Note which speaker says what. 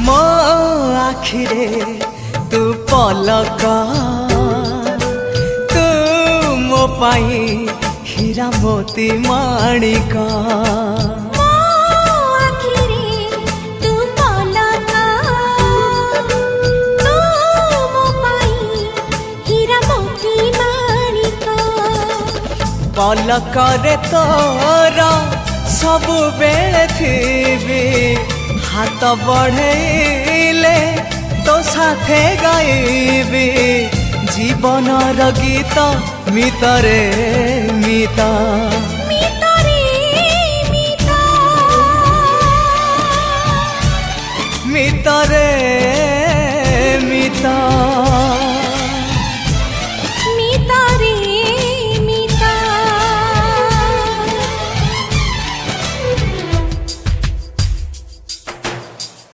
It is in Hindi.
Speaker 1: मो आखिरे तू पलक तू मो पाई हीरा मोती माणिक पलकरे तोर सब बेले थी हाथ बढ़ेले तो साथे गाइबी जीवन गीत मितरे मिता मितरे मिता।